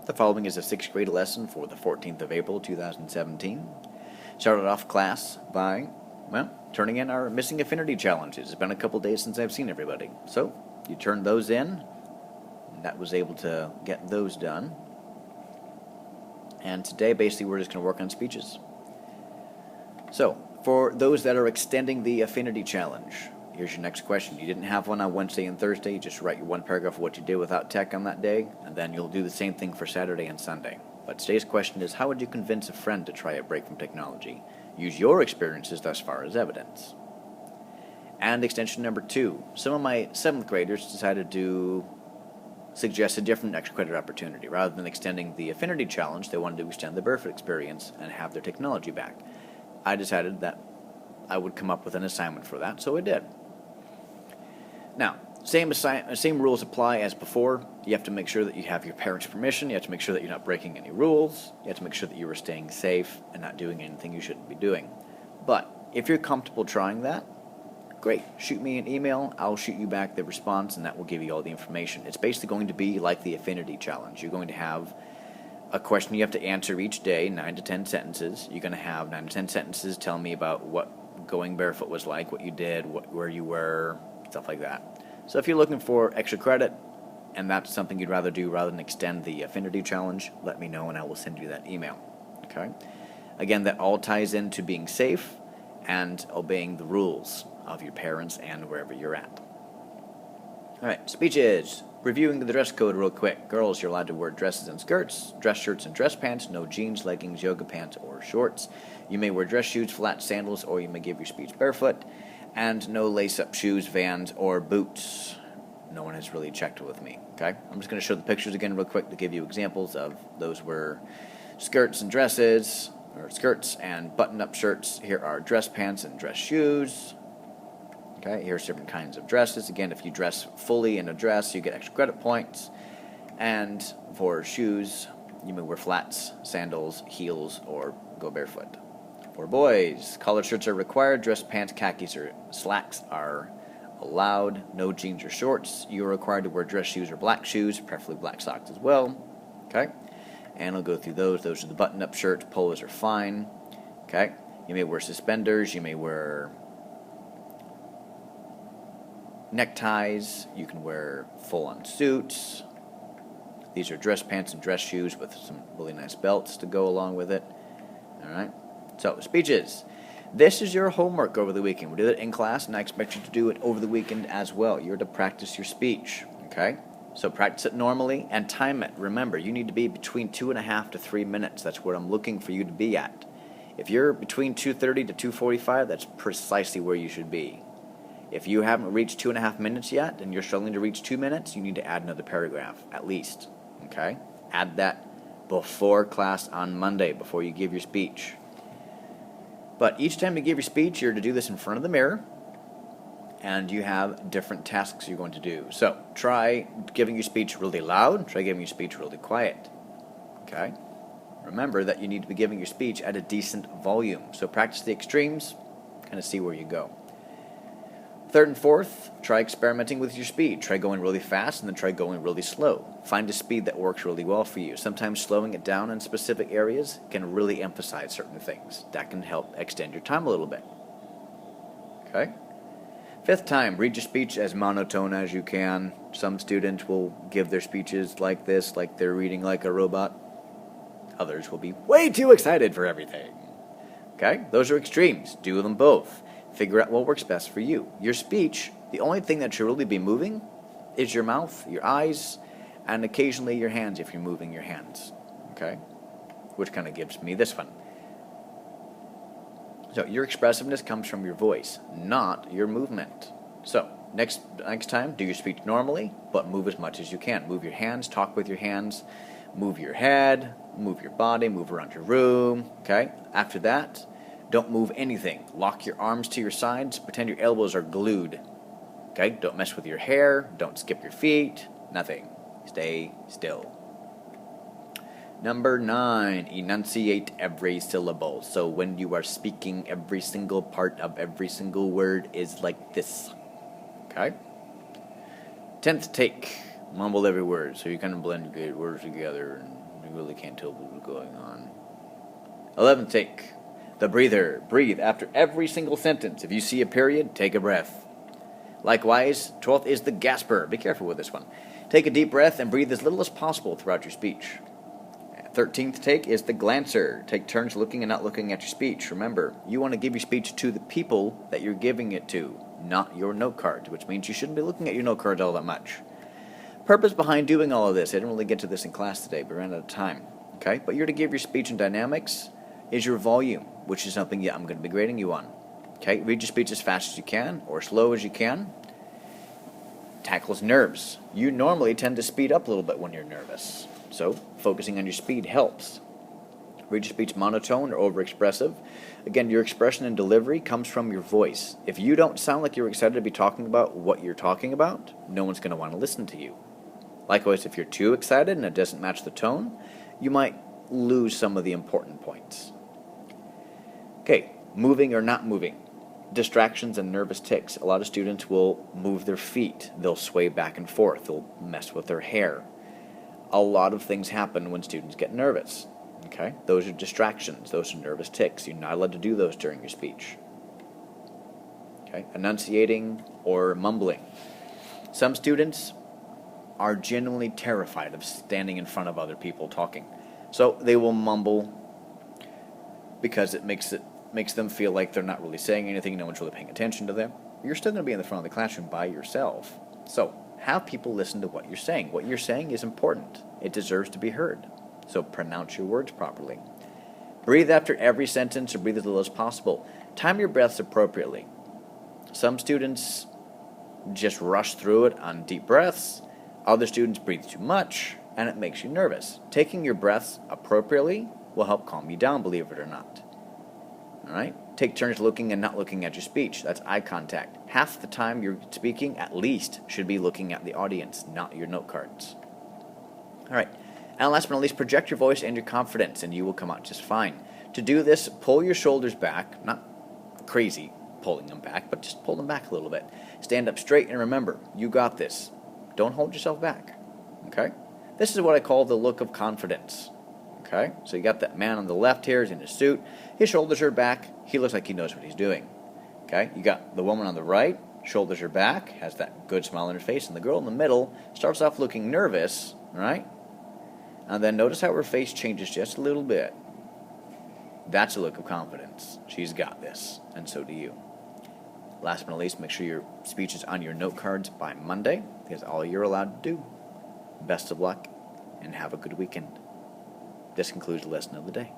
The following is a 6th grade lesson for the 14th of April, 2017. Started off class by, turning in our missing affinity challenges. It's been a couple days since I've seen everybody. So, you turned those in. That was able to get those done. And today, basically, we're just going to work on speeches. So, for those that are extending the affinity challenge, here's your next question. You didn't have one on Wednesday and Thursday. You just write your one paragraph of what you did without tech on that day, and then you'll do the same thing for Saturday and Sunday. But today's question is, how would you convince a friend to try a break from technology? Use your experiences thus far as evidence. And extension number 2. Some of my 7th graders decided to suggest a different extra credit opportunity. Rather than extending the affinity challenge, they wanted to extend the barefoot experience and have their technology back. I decided that I would come up with an assignment for that, so I did. Now, same rules apply as before. You have to make sure that you have your parents' permission. You have to make sure that you're not breaking any rules. You have to make sure that you are staying safe and not doing anything you shouldn't be doing. But if you're comfortable trying that, great. Shoot me an email. I'll shoot you back the response, and that will give you all the information. It's basically going to be like the affinity challenge. You're going to have a question you have to answer each day, 9 to 10 sentences. You're going to have 9 to 10 sentences telling me about what going barefoot was like, what you did, where you were, stuff like that. So if you're looking for extra credit, and that's something you'd rather do rather than extend the affinity challenge, let me know and I will send you that email. Okay? Again, that all ties into being safe and obeying the rules of your parents and wherever you're at. Alright, speeches. Reviewing the dress code real quick. Girls, you're allowed to wear dresses and skirts, dress shirts and dress pants, no jeans, leggings, yoga pants, or shorts. You may wear dress shoes, flat sandals, or you may give your speech barefoot. And no lace-up shoes, Vans, or boots. No one has really checked with me, okay? I'm just going to show the pictures again real quick to give you examples of those were skirts and dresses, or skirts and button-up shirts. Here are dress pants and dress shoes. Okay, here's different kinds of dresses. Again, if you dress fully in a dress, you get extra credit points. And for shoes, you may wear flats, sandals, heels, or go barefoot. For boys, collared shirts are required, dress pants, khakis, or slacks are allowed, no jeans or shorts. You are required to wear dress shoes or black shoes, preferably black socks as well. Okay? And I'll go through those. Those are the button-up shirts. Polos are fine. Okay? You may wear suspenders. You may wear neckties. You can wear full-on suits. These are dress pants and dress shoes with some really nice belts to go along with it. All right? So, speeches. This is your homework over the weekend. We did it in class, and I expect you to do it over the weekend as well. You're to practice your speech, okay? So practice it normally and time it. Remember, you need to be between 2.5 to 3 minutes. That's what I'm looking for you to be at. If you're between 2:30 to 2:45, that's precisely where you should be. If you haven't reached 2.5 minutes yet, and you're struggling to reach 2 minutes, you need to add another paragraph, at least, okay? Add that before class on Monday, before you give your speech. But each time you give your speech, you're to do this in front of the mirror, and you have different tasks you're going to do. So try giving your speech really loud, try giving your speech really quiet. Okay? Remember that you need to be giving your speech at a decent volume. So practice the extremes, kind of see where you go. 3rd and 4th, try experimenting with your speed. Try going really fast and then try going really slow. Find a speed that works really well for you. Sometimes slowing it down in specific areas can really emphasize certain things. That can help extend your time a little bit. Okay? 5th time, read your speech as monotone as you can. Some students will give their speeches like this, like they're reading like a robot. Others will be way too excited for everything. Okay? Those are extremes. Do them both. Figure out what works best for you. Your speech, the only thing that should really be moving is your mouth, your eyes, and occasionally your hands if you're moving your hands. Okay? Which kind of gives me this one. So your expressiveness comes from your voice, not your movement. So next time, do your speech normally, but move as much as you can. Move your hands, talk with your hands, move your head, move your body, move around your room. Okay? After that, don't move anything. Lock your arms to your sides. Pretend your elbows are glued. Okay? Don't mess with your hair. Don't skip your feet. Nothing. Stay still. Number 9, enunciate every syllable. So when you are speaking, every single part of every single word is like this. Okay? 10th take. Mumble every word, so you kind of blend good words together and You really can't tell what's going on. 11th take. The breather. Breathe after every single sentence. If you see a period, take a breath. Likewise, 12th is the gasper. Be careful with this one. Take a deep breath and breathe as little as possible throughout your speech. 13th take is the glancer. Take turns looking and not looking at your speech. Remember, you want to give your speech to the people that you're giving it to, not your note cards, which means you shouldn't be looking at your note cards all that much. Purpose behind doing all of this, I didn't really get to this in class today, but we ran out of time. Okay, but you're to give your speech and dynamics is your volume, which is something I'm going to be grading you on. Okay, read your speech as fast as you can or slow as you can. Tackles nerves. You normally tend to speed up a little bit when you're nervous, so focusing on your speed helps. Read your speech monotone or overexpressive. Again, your expression and delivery comes from your voice. If you don't sound like you're excited to be talking about what you're talking about, no one's going to want to listen to you. Likewise, if you're too excited and it doesn't match the tone, you might lose some of the important points. Okay, moving or not moving. Distractions and nervous tics. A lot of students will move their feet. They'll sway back and forth. They'll mess with their hair. A lot of things happen when students get nervous. Okay, those are distractions. Those are nervous tics. You're not allowed to do those during your speech. Okay, enunciating or mumbling. Some students are genuinely terrified of standing in front of other people talking. So they will mumble because it makes them feel like they're not really saying anything, no one's really paying attention to them. You're still going to be in the front of the classroom by yourself. So have people listen to what you're saying. What you're saying is important. It deserves to be heard. So pronounce your words properly. Breathe after every sentence or breathe as little as possible. Time your breaths appropriately. Some students just rush through it on deep breaths. Other students breathe too much, and it makes you nervous. Taking your breaths appropriately will help calm you down, believe it or not. All right? Take turns looking and not looking at your speech. That's eye contact. Half the time you're speaking, at least, should be looking at the audience, not your note cards. All right. And last but not least, project your voice and your confidence, and you will come out just fine. To do this, pull your shoulders back, not crazy pulling them back, but just pull them back a little bit. Stand up straight, and remember, you got this. Don't hold yourself back. Okay? This is what I call the look of confidence. Okay? So you got that man on the left here, he's in his suit. His shoulders are back. He looks like he knows what he's doing. Okay? You got the woman on the right, shoulders are back, has that good smile on her face, and the girl in the middle starts off looking nervous, right? And then notice how her face changes just a little bit. That's a look of confidence. She's got this, and so do you. Last but not least, make sure your speech is on your note cards by Monday, because all you're allowed to do. Best of luck, and have a good weekend. This concludes the lesson of the day.